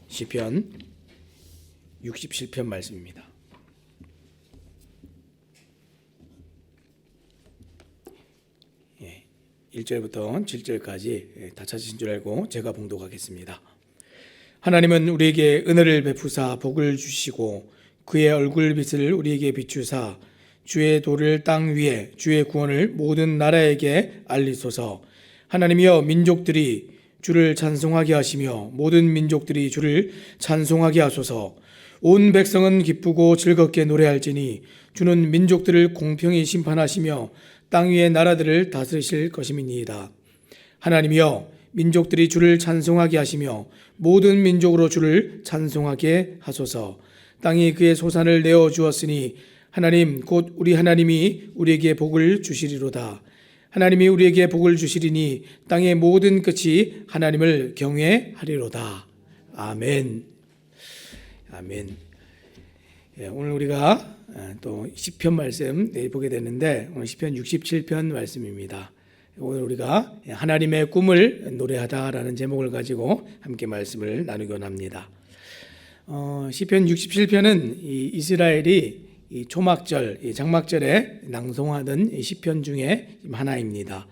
시편 67편 말씀입니다. 1절부터 7절까지 다 찾으신 줄 알고 제가 봉독하겠습니다. 하나님은 우리에게 은혜를 베푸사 복을 주시고 그의 얼굴빛을 우리에게 비추사 주의 도를 땅 위에 주의 구원을 모든 나라에게 알리소서. 하나님이여 민족들이 주를 찬송하게 하시며 모든 민족들이 주를 찬송하게 하소서. 온 백성은 기쁘고 즐겁게 노래할지니 주는 민족들을 공평히 심판하시며 땅 위의 나라들을 다스리실 것임이니이다. 하나님이여 민족들이 주를 찬송하게 하시며 모든 민족으로 주를 찬송하게 하소서. 땅이 그의 소산을 내어 주었으니 하나님 곧 우리 하나님이 우리에게 복을 주시리로다. 하나님이 우리에게 복을 주시리니 땅의 모든 끝이 하나님을 경외하리로다. 아멘. 아멘. 오늘 우리가 또 시편 말씀 보게 되는데 오늘 시편 67편 말씀입니다. 오늘 우리가 하나님의 꿈을 노래하다라는 제목을 가지고 함께 말씀을 나누곤 합니다. 시편 67편은 이스라엘이 이 초막절, 장막절에 낭송하던 시편 중에 하나입니다.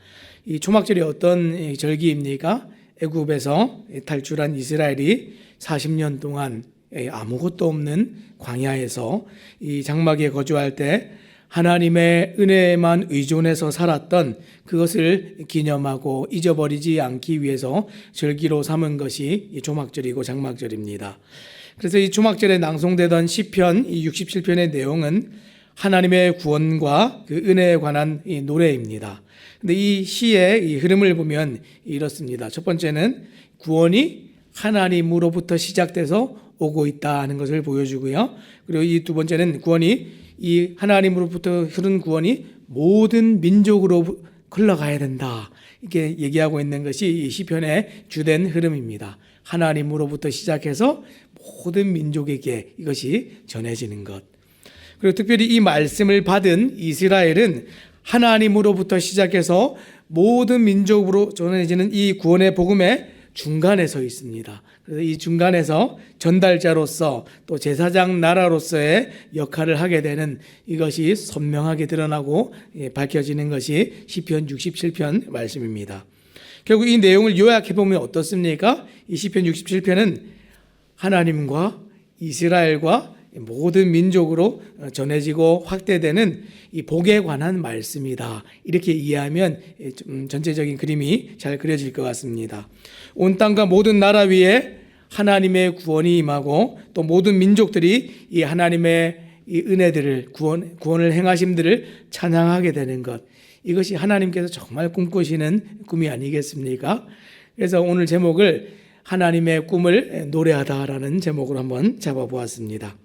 이 초막절이 어떤 절기입니까? 애굽에서 탈출한 이스라엘이 40년 동안 아무것도 없는 광야에서 이 장막에 거주할 때 하나님의 은혜에만 의존해서 살았던 그것을 기념하고 잊어버리지 않기 위해서 절기로 삼은 것이 이 초막절이고 장막절입니다. 그래서 이 초막절에 낭송되던 시편 67편의 내용은 하나님의 구원과 그 은혜에 관한 이 노래입니다. 근데 이 시의 이 흐름을 보면 이렇습니다. 첫 번째는 구원이 하나님으로부터 시작돼서 오고 있다는 것을 보여주고요. 그리고 이 두 번째는 구원이 이 하나님으로부터 흐른 구원이 모든 민족으로 흘러가야 된다. 이렇게 얘기하고 있는 것이 이 시편의 주된 흐름입니다. 하나님으로부터 시작해서 모든 민족에게 이것이 전해지는 것. 그리고 특별히 이 말씀을 받은 이스라엘은 하나님으로부터 시작해서 모든 민족으로 전해지는 이 구원의 복음의 중간에 서 있습니다. 그래서 이 중간에서 전달자로서 또 제사장 나라로서의 역할을 하게 되는 이것이 선명하게 드러나고 밝혀지는 것이 시편 67편 말씀입니다. 결국 이 내용을 요약해 보면 어떻습니까? 이 시편 67편은 하나님과 이스라엘과 모든 민족으로 전해지고 확대되는 이 복에 관한 말씀이다. 이렇게 이해하면 전체적인 그림이 잘 그려질 것 같습니다. 온 땅과 모든 나라 위에 하나님의 구원이 임하고 또 모든 민족들이 이 하나님의 이 은혜들을 구원을 행하심들을 찬양하게 되는 것. 이것이 하나님께서 정말 꿈꾸시는 꿈이 아니겠습니까? 그래서 오늘 제목을 하나님의 꿈을 노래하다라는 제목으로 한번 잡아보았습니다.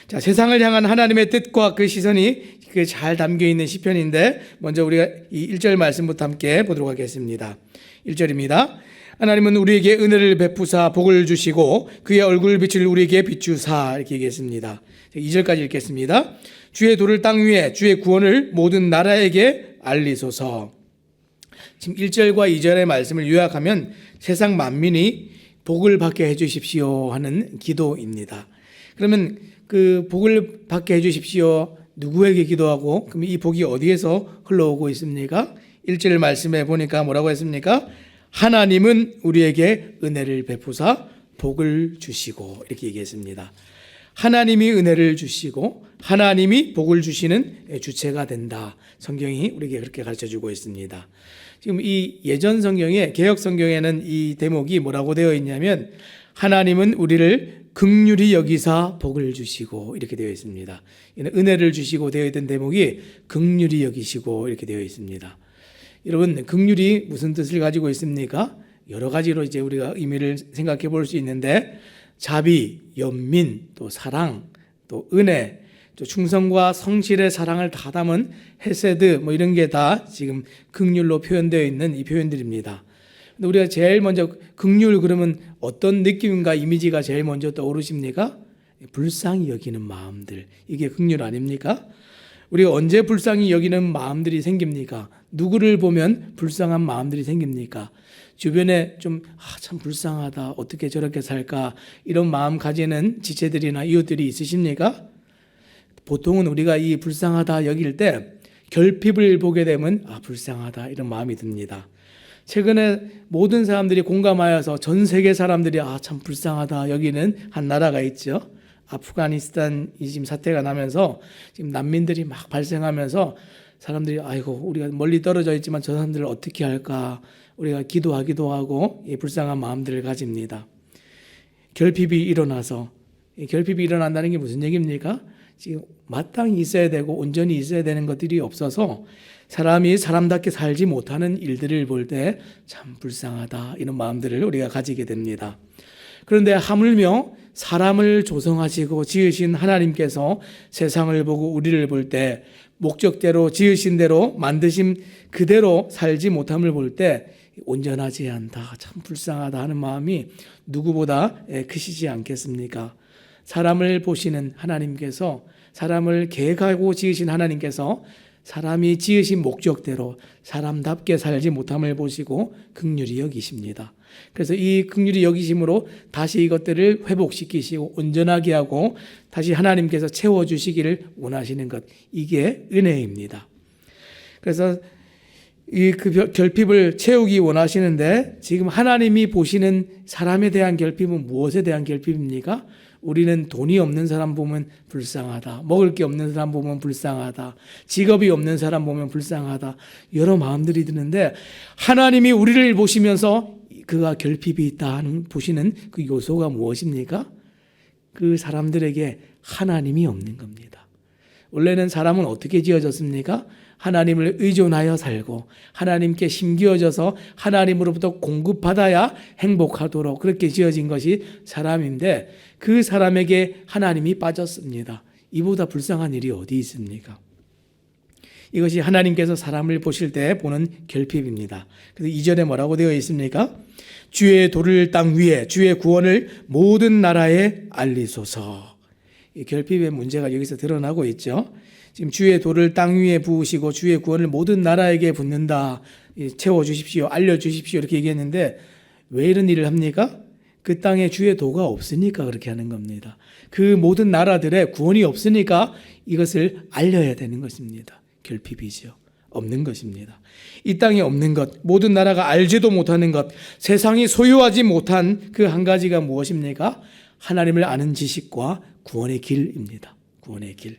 자, 세상을 향한 하나님의 뜻과 그 시선이 잘 담겨 있는 시편인데 먼저 우리가 이 1절 말씀부터 함께 보도록 하겠습니다. 1절입니다. 하나님은 우리에게 은혜를 베푸사 복을 주시고 그의 얼굴빛을 우리에게 비추사 이렇게 얘기했습니다. 2절까지 읽겠습니다. 주의 도를 땅 위에 주의 구원을 모든 나라에게 알리소서. 지금 1절과 2절의 말씀을 요약하면 세상 만민이 복을 받게 해주십시오 하는 기도입니다. 그러면 그 복을 받게 해주십시오. 누구에게 기도하고 그럼 이 복이 어디에서 흘러오고 있습니까? 1절 말씀에 보니까 뭐라고 했습니까? 하나님은 우리에게 은혜를 베푸사 복을 주시고 이렇게 얘기했습니다. 하나님이 은혜를 주시고 하나님이 복을 주시는 주체가 된다. 성경이 우리에게 그렇게 가르쳐주고 있습니다. 지금 이 예전 성경에 개역 성경에는 이 대목이 뭐라고 되어 있냐면 하나님은 우리를 긍휼히 여기사 복을 주시고 이렇게 되어 있습니다. 은혜를 주시고 되어 있던 대목이 긍휼히 여기시고 이렇게 되어 있습니다. 여러분 긍휼이 무슨 뜻을 가지고 있습니까? 여러 가지로 이제 우리가 의미를 생각해 볼 수 있는데 자비, 연민, 또 사랑, 또 은혜, 또 충성과 성실의 사랑을 다 담은 헤세드 뭐 이런 게 다 지금 긍휼로 표현되어 있는 이 표현들입니다. 근데 우리가 제일 먼저 긍휼 그러면 어떤 느낌인가 이미지가 제일 먼저 떠오르십니까? 불쌍히 여기는 마음들. 이게 긍휼 아닙니까? 우리가 언제 불쌍히 여기는 마음들이 생깁니까? 누구를 보면 불쌍한 마음들이 생깁니까? 주변에 좀 참 불쌍하다, 어떻게 저렇게 살까, 이런 마음 가지는 지체들이나 이웃들이 있으십니까? 보통은 우리가 이 불쌍하다 여길 때 결핍을 보게 되면 불쌍하다 이런 마음이 듭니다. 최근에 모든 사람들이 공감하여서 전 세계 사람들이 참 불쌍하다 여기는 한 나라가 있죠. 아프가니스탄 이 지금 사태가 나면서 지금 난민들이 막 발생하면서 사람들이 아이고 우리가 멀리 떨어져 있지만 저 사람들을 어떻게 할까, 우리가 기도하기도 하고 이 불쌍한 마음들을 가집니다. 결핍이 일어나서, 결핍이 일어난다는 게 무슨 얘기입니까? 지금 마땅히 있어야 되고 온전히 있어야 되는 것들이 없어서 사람이 사람답게 살지 못하는 일들을 볼 때 참 불쌍하다 이런 마음들을 우리가 가지게 됩니다. 그런데 하물며 사람을 조성하시고 지으신 하나님께서 세상을 보고 우리를 볼 때 목적대로 지으신 대로 만드신 그대로 살지 못함을 볼 때 온전하지 않다, 참 불쌍하다 하는 마음이 누구보다 크시지 않겠습니까? 사람을 보시는 하나님께서, 사람을 계획하고 지으신 하나님께서 사람이 지으신 목적대로 사람답게 살지 못함을 보시고 긍휼히 여기십니다. 그래서 이 긍휼히 여기심으로 다시 이것들을 회복시키시고 온전하게 하고 다시 하나님께서 채워주시기를 원하시는 것, 이게 은혜입니다. 그래서 이 결핍을 채우기 원하시는데 지금 하나님이 보시는 사람에 대한 결핍은 무엇에 대한 결핍입니까? 우리는 돈이 없는 사람 보면 불쌍하다, 먹을 게 없는 사람 보면 불쌍하다, 직업이 없는 사람 보면 불쌍하다, 여러 마음들이 드는데 하나님이 우리를 보시면서 그가 결핍이 있다 하는 보시는 그 요소가 무엇입니까? 그 사람들에게 하나님이 없는 겁니다. 원래는 사람은 어떻게 지어졌습니까? 하나님을 의존하여 살고 하나님께 심기어져서 하나님으로부터 공급받아야 행복하도록 그렇게 지어진 것이 사람인데 그 사람에게 하나님이 빠졌습니다. 이보다 불쌍한 일이 어디 있습니까? 이것이 하나님께서 사람을 보실 때 보는 결핍입니다. 그래서 2절에 뭐라고 되어 있습니까? 주의 도를 땅 위에 주의 구원을 모든 나라에 알리소서. 이 결핍의 문제가 여기서 드러나고 있죠. 지금 주의 도를 땅 위에 부으시고 주의 구원을 모든 나라에게 붓는다, 채워주십시오, 알려주십시오 이렇게 얘기했는데 왜 이런 일을 합니까? 그 땅에 주의 도가 없으니까 그렇게 하는 겁니다. 그 모든 나라들의 구원이 없으니까 이것을 알려야 되는 것입니다. 결핍이죠. 없는 것입니다. 이 땅에 없는 것, 모든 나라가 알지도 못하는 것, 세상이 소유하지 못한 그 한 가지가 무엇입니까? 하나님을 아는 지식과 구원의 길입니다. 구원의 길.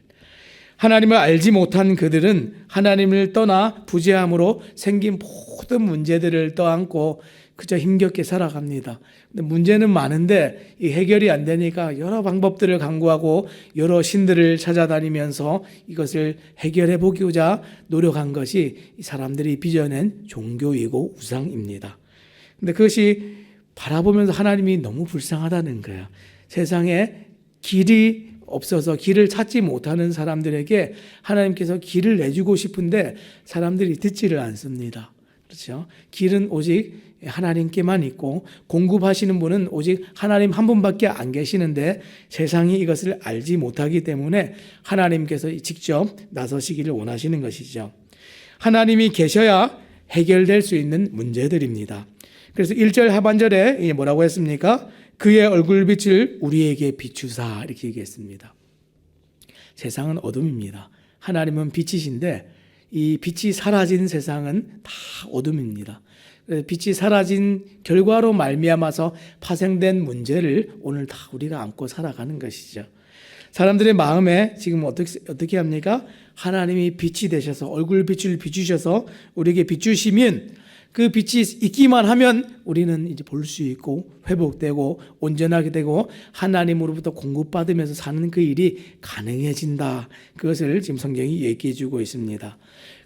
하나님을 알지 못한 그들은 하나님을 떠나 부재함으로 생긴 모든 문제들을 떠안고 그저 힘겹게 살아갑니다. 근데 문제는 많은데 이 해결이 안 되니까 여러 방법들을 강구하고 여러 신들을 찾아다니면서 이것을 해결해 보고자 노력한 것이 이 사람들이 빚어낸 종교이고 우상입니다. 근데 그것이 바라보면서 하나님이 너무 불쌍하다는 거예요. 세상에 길이 없어서 길을 찾지 못하는 사람들에게 하나님께서 길을 내주고 싶은데 사람들이 듣지를 않습니다. 그렇죠? 길은 오직 하나님께만 있고 공급하시는 분은 오직 하나님 한 분밖에 안 계시는데 세상이 이것을 알지 못하기 때문에 하나님께서 직접 나서시기를 원하시는 것이죠. 하나님이 계셔야 해결될 수 있는 문제들입니다. 그래서 1절 하반절에 뭐라고 했습니까? 그의 얼굴빛을 우리에게 비추사 이렇게 얘기했습니다. 세상은 어둠입니다. 하나님은 빛이신데 이 빛이 사라진 세상은 다 어둠입니다. 빛이 사라진 결과로 말미암아서 파생된 문제를 오늘 다 우리가 안고 살아가는 것이죠. 사람들의 마음에 지금 어떻게 합니까? 하나님이 빛이 되셔서 얼굴빛을 비추셔서 우리에게 비추시면 그 빛이 있기만 하면 우리는 이제 볼 수 있고 회복되고 온전하게 되고 하나님으로부터 공급받으면서 사는 그 일이 가능해진다. 그것을 지금 성경이 얘기해 주고 있습니다.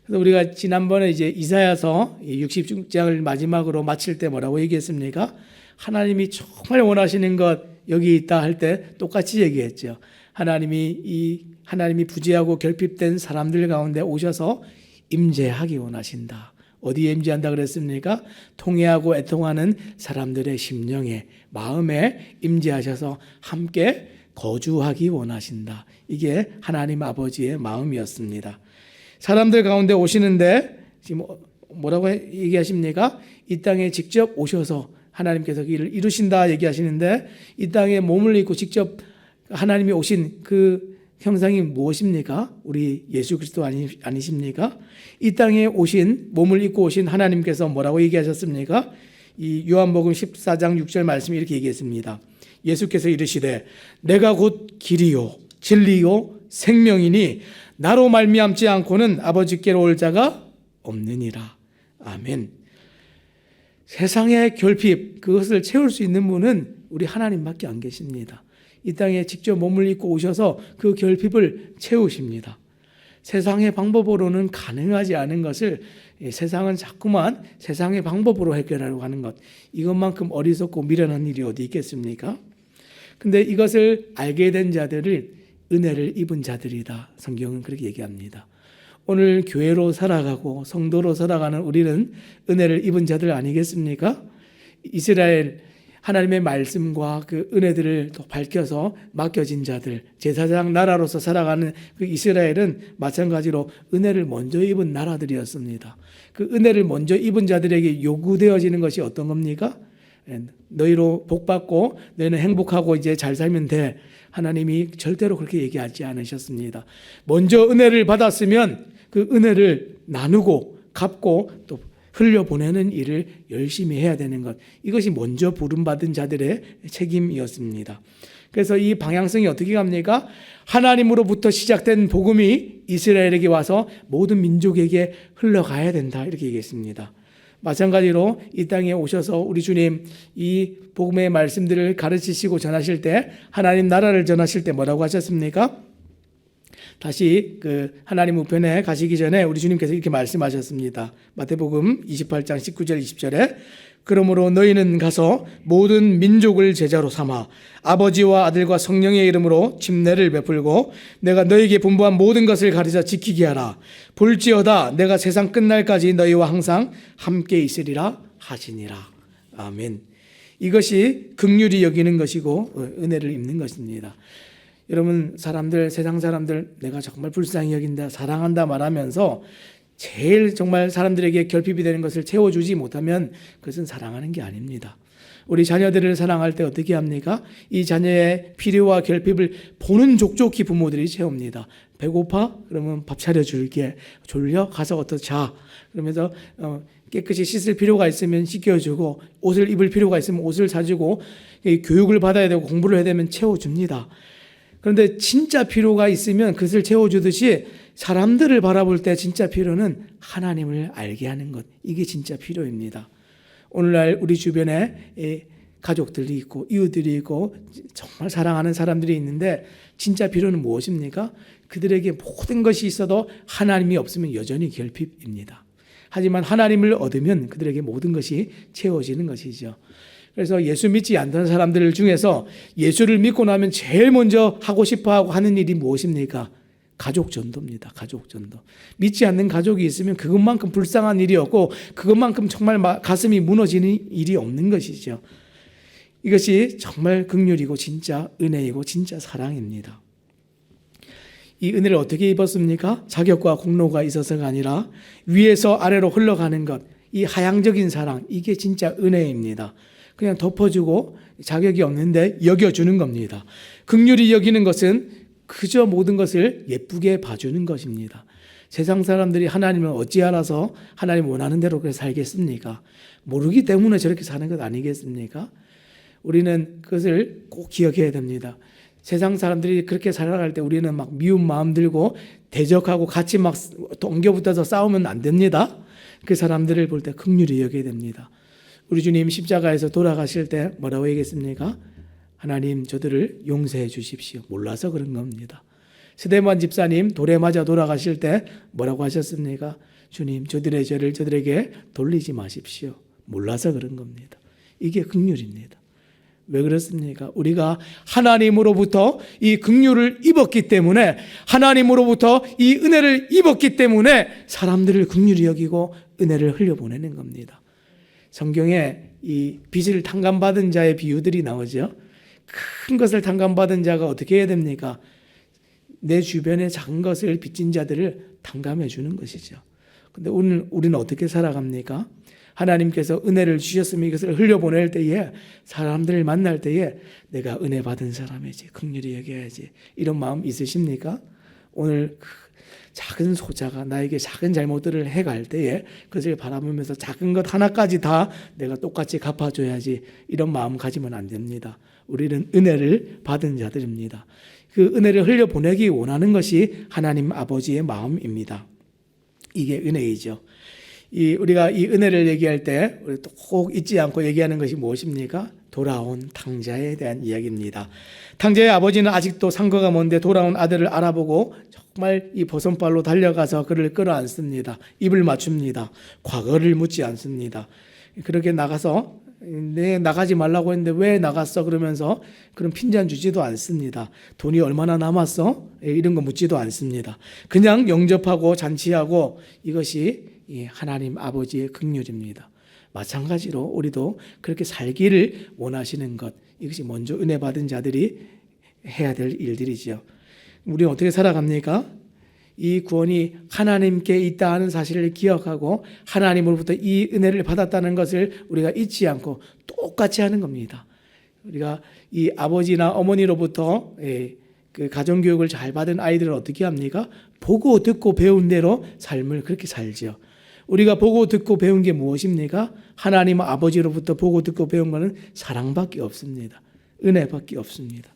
그래서 우리가 지난번에 이제 이사야서 60장을 마지막으로 마칠 때 뭐라고 얘기했습니까? 하나님이 정말 원하시는 것 여기 있다 할 때 똑같이 얘기했죠. 하나님이 부재하고 결핍된 사람들 가운데 오셔서 임재하기 원하신다. 어디에 임재한다 그랬습니까? 통회하고 애통하는 사람들의 심령에, 마음에 임재하셔서 함께 거주하기 원하신다. 이게 하나님 아버지의 마음이었습니다. 사람들 가운데 오시는데 지금 뭐라고 얘기하십니까? 이 땅에 직접 오셔서 하나님께서 일을 이루신다 얘기하시는데, 이 땅에 몸을 입고 직접 하나님이 오신 그 형상이 무엇입니까? 우리 예수 그리스도 아니십니까? 이 땅에 오신, 몸을 입고 오신 하나님께서 뭐라고 얘기하셨습니까? 이 요한복음 14장 6절 말씀이 이렇게 얘기했습니다. 예수께서 이르시되 내가 곧 길이요 진리요 생명이니 나로 말미암지 않고는 아버지께로 올 자가 없느니라. 아멘. 세상의 결핍, 그것을 채울 수 있는 분은 우리 하나님밖에 안 계십니다. 이 땅에 직접 몸을 입고 오셔서 그 결핍을 채우십니다. 세상의 방법으로는 가능하지 않은 것을 세상은 자꾸만 세상의 방법으로 해결하려고 하는 것, 이것만큼 어리석고 미련한 일이 어디 있겠습니까? 근데 이것을 알게 된 자들을 은혜를 입은 자들이다, 성경은 그렇게 얘기합니다. 오늘 교회로 살아가고 성도로 살아가는 우리는 은혜를 입은 자들 아니겠습니까? 이스라엘 하나님의 말씀과 그 은혜들을 또 밝혀서 맡겨진 자들, 제사장 나라로서 살아가는 그 이스라엘은 마찬가지로 은혜를 먼저 입은 나라들이었습니다. 그 은혜를 먼저 입은 자들에게 요구되어지는 것이 어떤 겁니까? 너희로 복받고 너희는 행복하고 이제 잘 살면 돼. 하나님이 절대로 그렇게 얘기하지 않으셨습니다. 먼저 은혜를 받았으면 그 은혜를 나누고 갚고 또 흘려보내는 일을 열심히 해야 되는 것, 이것이 먼저 부름받은 자들의 책임이었습니다. 그래서 이 방향성이 어떻게 갑니까? 하나님으로부터 시작된 복음이 이스라엘에게 와서 모든 민족에게 흘러가야 된다, 이렇게 얘기했습니다. 마찬가지로 이 땅에 오셔서 우리 주님 이 복음의 말씀들을 가르치시고 전하실 때, 하나님 나라를 전하실 때 뭐라고 하셨습니까? 다시 그 하나님 우편에 가시기 전에 우리 주님께서 이렇게 말씀하셨습니다. 마태복음 28장 19절 20절에 그러므로 너희는 가서 모든 민족을 제자로 삼아 아버지와 아들과 성령의 이름으로 침례를 베풀고 내가 너희에게 분부한 모든 것을 가르쳐 지키게 하라. 볼지어다 내가 세상 끝날까지 너희와 항상 함께 있으리라 하시니라. 아멘. 이것이 긍휼히 여기는 것이고 은혜를 입는 것입니다. 여러분, 세상 사람들 내가 정말 불쌍히 여긴다, 사랑한다 말하면서 제일 정말 사람들에게 결핍이 되는 것을 채워주지 못하면 그것은 사랑하는 게 아닙니다. 우리 자녀들을 사랑할 때 어떻게 합니까? 이 자녀의 필요와 결핍을 보는 족족히 부모들이 채웁니다. 배고파? 그러면 밥 차려줄게. 졸려? 가서 어떠 자. 그러면서 깨끗이 씻을 필요가 있으면 씻겨주고, 옷을 입을 필요가 있으면 옷을 사주고, 교육을 받아야 되고 공부를 해야 되면 채워줍니다. 그런데 진짜 필요가 있으면 그것을 채워주듯이 사람들을 바라볼 때 진짜 필요는 하나님을 알게 하는 것, 이게 진짜 필요입니다. 오늘날 우리 주변에 가족들이 있고 이웃들이 있고 정말 사랑하는 사람들이 있는데 진짜 필요는 무엇입니까? 그들에게 모든 것이 있어도 하나님이 없으면 여전히 결핍입니다. 하지만 하나님을 얻으면 그들에게 모든 것이 채워지는 것이죠. 그래서 예수 믿지 않는 사람들 중에서 예수를 믿고 나면 제일 먼저 하고 싶어하고 하는 일이 무엇입니까? 가족 전도입니다. 가족 전도. 믿지 않는 가족이 있으면 그것만큼 불쌍한 일이 없고 그것만큼 정말 가슴이 무너지는 일이 없는 것이죠. 이것이 정말 긍휼이고 진짜 은혜이고 진짜 사랑입니다. 이 은혜를 어떻게 입었습니까? 자격과 공로가 있어서가 아니라 위에서 아래로 흘러가는 것, 이 하향적인 사랑, 이게 진짜 은혜입니다. 그냥 덮어주고 자격이 없는데 여겨주는 겁니다. 긍휼히 여기는 것은 그저 모든 것을 예쁘게 봐주는 것입니다. 세상 사람들이 하나님을 어찌 알아서 하나님 원하는 대로 그렇게 살겠습니까? 모르기 때문에 저렇게 사는 것 아니겠습니까? 우리는 그것을 꼭 기억해야 됩니다. 세상 사람들이 그렇게 살아갈 때 우리는 막 미운 마음 들고 대적하고 같이 막 엉겨붙어서 싸우면 안 됩니다. 그 사람들을 볼 때 긍휼히 여겨야 됩니다. 우리 주님 십자가에서 돌아가실 때 뭐라고 얘기했습니까? 하나님 저들을 용서해 주십시오. 몰라서 그런 겁니다. 스데반 집사님 돌에 맞아 돌아가실 때 뭐라고 하셨습니까? 주님 저들의 죄를 저들에게 돌리지 마십시오. 몰라서 그런 겁니다. 이게 긍휼입니다. 왜 그렇습니까? 우리가 하나님으로부터 이 긍휼을 입었기 때문에, 하나님으로부터 이 은혜를 입었기 때문에 사람들을 긍휼히 여기고 은혜를 흘려보내는 겁니다. 성경에 이 빚을 탕감받은 자의 비유들이 나오죠. 큰 것을 탕감받은 자가 어떻게 해야 됩니까? 내 주변에 작은 것을 빚진 자들을 탕감해 주는 것이죠. 근데 우리는 어떻게 살아갑니까? 하나님께서 은혜를 주셨으면 이것을 흘려보낼 때에, 사람들을 만날 때에 내가 은혜 받은 사람이지, 긍휼히 여겨야지, 이런 마음 있으십니까? 오늘 작은 소자가 나에게 작은 잘못들을 해갈 때에 그것을 바라보면서 작은 것 하나까지 다 내가 똑같이 갚아줘야지, 이런 마음 가지면 안 됩니다. 우리는 은혜를 받은 자들입니다. 그 은혜를 흘려보내기 원하는 것이 하나님 아버지의 마음입니다. 이게 은혜이죠. 우리가 이 은혜를 얘기할 때 우리 꼭 잊지 않고 얘기하는 것이 무엇입니까? 돌아온 탕자에 대한 이야기입니다. 탕자의 아버지는 아직도 상거가 먼데 돌아온 아들을 알아보고 정말 이 버선발로 달려가서 그를 끌어안습니다. 입을 맞춥니다. 과거를 묻지 않습니다. 그렇게 나가서 내 나가지 말라고 했는데 왜 나갔어? 그러면서 그런 핀잔 주지도 않습니다. 돈이 얼마나 남았어? 이런 거 묻지도 않습니다. 그냥 영접하고 잔치하고, 이것이 하나님 아버지의 긍휼입니다. 마찬가지로 우리도 그렇게 살기를 원하시는 것, 이것이 먼저 은혜 받은 자들이 해야 될 일들이죠. 우리는 어떻게 살아갑니까? 이 구원이 하나님께 있다 하는 사실을 기억하고 하나님으로부터 이 은혜를 받았다는 것을 우리가 잊지 않고 똑같이 하는 겁니다. 우리가 이 아버지나 어머니로부터 그 가정교육을 잘 받은 아이들은 어떻게 합니까? 보고 듣고 배운 대로 삶을 그렇게 살죠. 우리가 보고 듣고 배운 게 무엇입니까? 하나님 아버지로부터 보고 듣고 배운 것은 사랑밖에 없습니다. 은혜밖에 없습니다.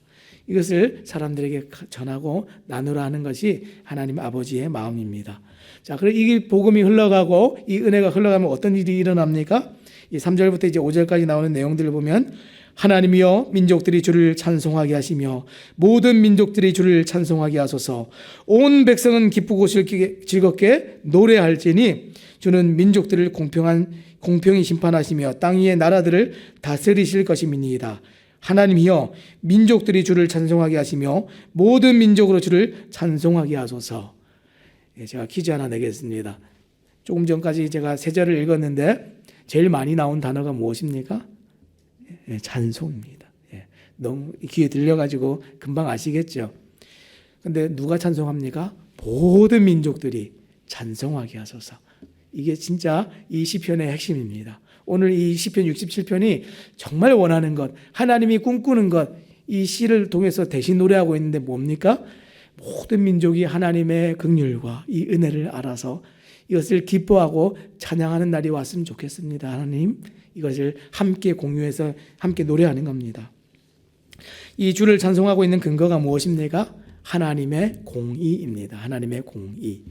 이것을 사람들에게 전하고 나누라 하는 것이 하나님 아버지의 마음입니다. 자, 그리고 이 복음이 흘러가고 이 은혜가 흘러가면 어떤 일이 일어납니까? 이 3절부터 이제 5절까지 나오는 내용들을 보면, 하나님이여 민족들이 주를 찬송하게 하시며 모든 민족들이 주를 찬송하게 하소서. 온 백성은 기쁘고 즐겁게 노래할지니 주는 민족들을 공평히 심판하시며 땅 위의 나라들을 다스리실 것임이니이다. 하나님이여 민족들이 주를 찬송하게 하시며 모든 민족으로 주를 찬송하게 하소서. 제가 퀴즈 하나 내겠습니다. 조금 전까지 제가 세 절을 읽었는데 제일 많이 나온 단어가 무엇입니까? 찬송입니다. 너무 귀에 들려가지고 금방 아시겠죠? 근데 누가 찬송합니까? 모든 민족들이 찬송하게 하소서. 이게 진짜 이 시편의 핵심입니다. 오늘 이 시편 67편이 정말 원하는 것, 하나님이 꿈꾸는 것, 이 시를 통해서 대신 노래하고 있는데 뭡니까? 모든 민족이 하나님의 긍휼과 이 은혜를 알아서 이것을 기뻐하고 찬양하는 날이 왔으면 좋겠습니다. 하나님, 이것을 함께 공유해서 함께 노래하는 겁니다. 이 주를 찬송하고 있는 근거가 무엇입니까? 하나님의 공의입니다. 하나님의 공의.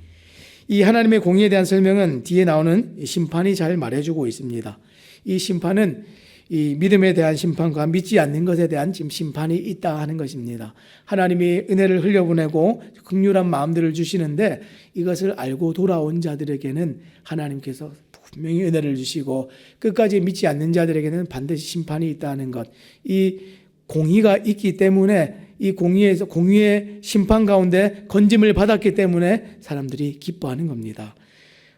이 하나님의 공의에 대한 설명은 뒤에 나오는 심판이 잘 말해주고 있습니다. 이 심판은 이 믿음에 대한 심판과 믿지 않는 것에 대한 지금 심판이 있다 하는 것입니다. 하나님이 은혜를 흘려보내고 긍휼한 마음들을 주시는데 이것을 알고 돌아온 자들에게는 하나님께서 분명히 은혜를 주시고 끝까지 믿지 않는 자들에게는 반드시 심판이 있다 하는 것, 이 공의가 있기 때문에 이 공의의 심판 가운데 건짐을 받았기 때문에 사람들이 기뻐하는 겁니다.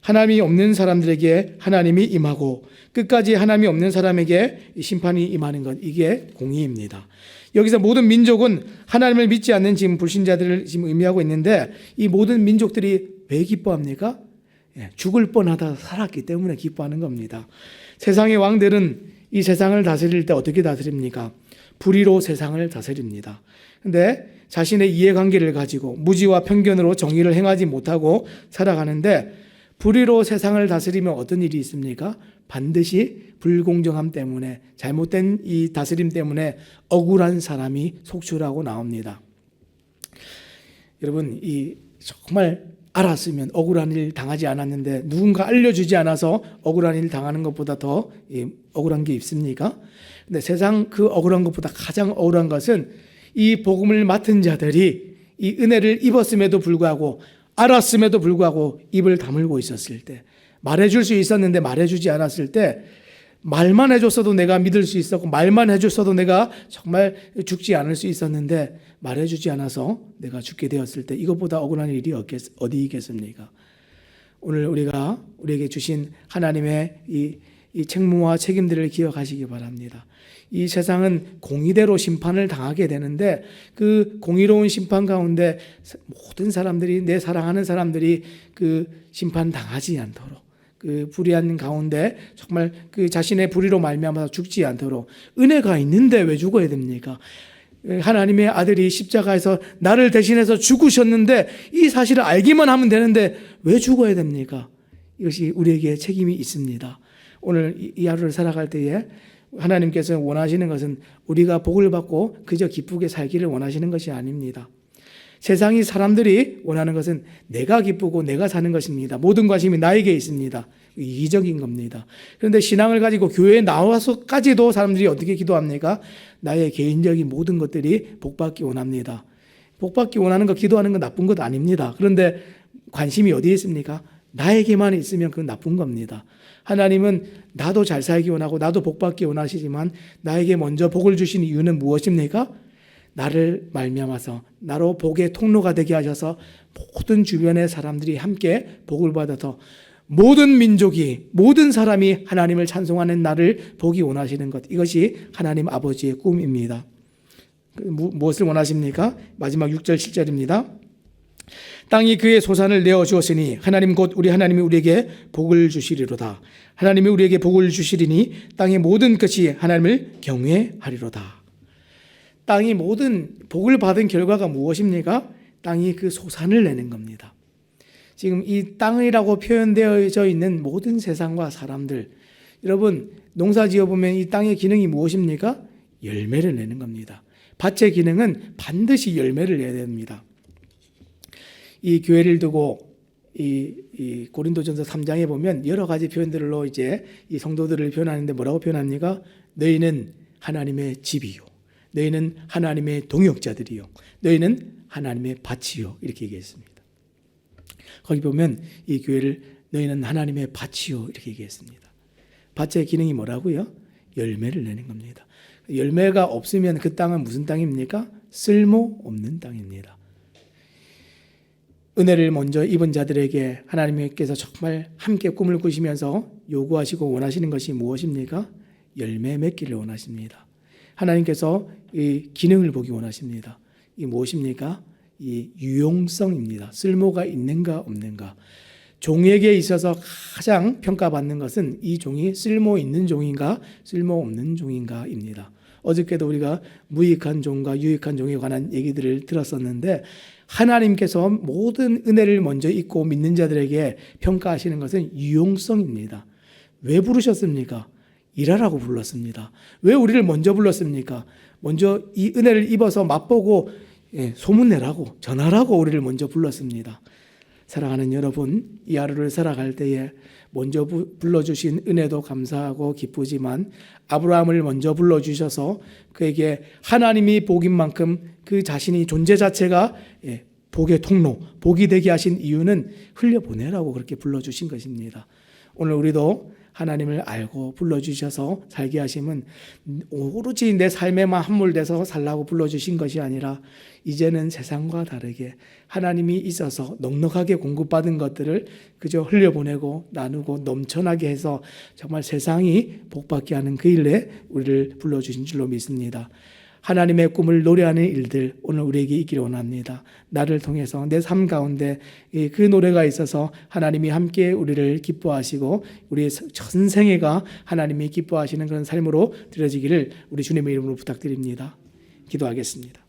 하나님이 없는 사람들에게 하나님이 임하고 끝까지 하나님이 없는 사람에게 심판이 임하는 것, 이게 공의입니다. 여기서 모든 민족은 하나님을 믿지 않는 지금 불신자들을 지금 의미하고 있는데 이 모든 민족들이 왜 기뻐합니까? 죽을 뻔하다 살았기 때문에 기뻐하는 겁니다. 세상의 왕들은 이 세상을 다스릴 때 어떻게 다스립니까? 불의로 세상을 다스립니다. 그런데 자신의 이해관계를 가지고 무지와 편견으로 정의를 행하지 못하고 살아가는데 불의로 세상을 다스리면 어떤 일이 있습니까? 반드시 불공정함 때문에, 잘못된 이 다스림 때문에 억울한 사람이 속출하고 나옵니다. 여러분, 이 정말 알았으면 억울한 일 당하지 않았는데 누군가 알려주지 않아서 억울한 일 당하는 것보다 더 억울한 게 있습니까? 근데 세상 그 억울한 것보다 가장 억울한 것은 이 복음을 맡은 자들이 이 은혜를 입었음에도 불구하고 알았음에도 불구하고 입을 다물고 있었을 때, 말해줄 수 있었는데 말해주지 않았을 때, 말만 해줬어도 내가 믿을 수 있었고 말만 해줬어도 내가 정말 죽지 않을 수 있었는데 말해주지 않아서 내가 죽게 되었을 때 이것보다 억울한 일이 어디 있겠습니까? 오늘 우리에게 주신 하나님의 이 책무와 책임들을 기억하시기 바랍니다. 이 세상은 공의대로 심판을 당하게 되는데 그 공의로운 심판 가운데 모든 사람들이, 내 사랑하는 사람들이 그 심판 당하지 않도록, 그 불의한 가운데 정말 그 자신의 불의로 말미암아 죽지 않도록, 은혜가 있는데 왜 죽어야 됩니까? 하나님의 아들이 십자가에서 나를 대신해서 죽으셨는데 이 사실을 알기만 하면 되는데 왜 죽어야 됩니까? 이것이 우리에게 책임이 있습니다. 오늘 이 하루를 살아갈 때에 하나님께서 원하시는 것은 우리가 복을 받고 그저 기쁘게 살기를 원하시는 것이 아닙니다. 세상이, 사람들이 원하는 것은 내가 기쁘고 내가 사는 것입니다. 모든 관심이 나에게 있습니다. 이기적인 겁니다. 그런데 신앙을 가지고 교회에 나와서까지도 사람들이 어떻게 기도합니까? 나의 개인적인 모든 것들이 복받기 원합니다. 복받기 원하는 거, 기도하는 건 나쁜 것 아닙니다. 그런데 관심이 어디에 있습니까? 나에게만 있으면 그건 나쁜 겁니다. 하나님은 나도 잘 살기 원하고 나도 복받기 원하시지만 나에게 먼저 복을 주신 이유는 무엇입니까? 나를 말미암아서 나로 복의 통로가 되게 하셔서 모든 주변의 사람들이 함께 복을 받아서 모든 민족이, 모든 사람이 하나님을 찬송하는 나를 보기 원하시는 것, 이것이 하나님 아버지의 꿈입니다. 무엇을 원하십니까? 마지막 6절 7절입니다. 땅이 그의 소산을 내어 주었으니 하나님 곧 우리 하나님이 우리에게 복을 주시리로다. 하나님이 우리에게 복을 주시리니 땅의 모든 것이 하나님을 경외하리로다. 땅이 모든 복을 받은 결과가 무엇입니까? 땅이 그 소산을 내는 겁니다. 지금 이 땅이라고 표현되어져 있는 모든 세상과 사람들, 여러분 농사 지어보면 이 땅의 기능이 무엇입니까? 열매를 내는 겁니다. 밭의 기능은 반드시 열매를 내야 됩니다. 이 교회를 두고 이 고린도전서 3장에 보면 여러 가지 표현들로 이제 이 성도들을 표현하는데 뭐라고 표현합니까? 너희는 하나님의 집이요, 너희는 하나님의 동역자들이요, 너희는 하나님의 밭이요, 이렇게 얘기했습니다. 거기 보면 이 교회를 너희는 하나님의 밭이요, 이렇게 얘기했습니다. 밭의 기능이 뭐라고요? 열매를 내는 겁니다. 열매가 없으면 그 땅은 무슨 땅입니까? 쓸모없는 땅입니다. 은혜를 먼저 입은 자들에게 하나님께서 정말 함께 꿈을 꾸시면서 요구하시고 원하시는 것이 무엇입니까? 열매 맺기를 원하십니다. 하나님께서 이 기능을 보기 원하십니다. 이 무엇입니까? 이 유용성입니다. 쓸모가 있는가 없는가. 종에게 있어서 가장 평가받는 것은 이 종이 쓸모 있는 종인가 쓸모없는 종인가입니다. 어저께도 우리가 무익한 종과 유익한 종에 관한 얘기들을 들었었는데, 하나님께서 모든 은혜를 먼저 잊고 믿는 자들에게 평가하시는 것은 유용성입니다. 왜 부르셨습니까? 일하라고 불렀습니다. 왜 우리를 먼저 불렀습니까? 먼저 이 은혜를 입어서 맛보고 소문내라고, 전하라고 우리를 먼저 불렀습니다. 사랑하는 여러분, 이 하루를 살아갈 때에 먼저 불러주신 은혜도 감사하고 기쁘지만 아브라함을 먼저 불러주셔서 그에게 하나님이 복인 만큼 그 자신이 존재 자체가 복의 통로, 복이 되게 하신 이유는 흘려보내라고 그렇게 불러주신 것입니다. 오늘 우리도 하나님을 알고 불러주셔서 살게 하심은 오로지 내 삶에만 함몰돼서 살라고 불러주신 것이 아니라 이제는 세상과 다르게 하나님이 있어서 넉넉하게 공급받은 것들을 그저 흘려보내고 나누고 넘쳐나게 해서 정말 세상이 복받게 하는 그 일에 우리를 불러주신 줄로 믿습니다. 하나님의 꿈을 노래하는 일들 오늘 우리에게 있기를 원합니다. 나를 통해서 내 삶 가운데 그 노래가 있어서 하나님이 함께 우리를 기뻐하시고 우리의 전생애가 하나님이 기뻐하시는 그런 삶으로 드려지기를 우리 주님의 이름으로 부탁드립니다. 기도하겠습니다.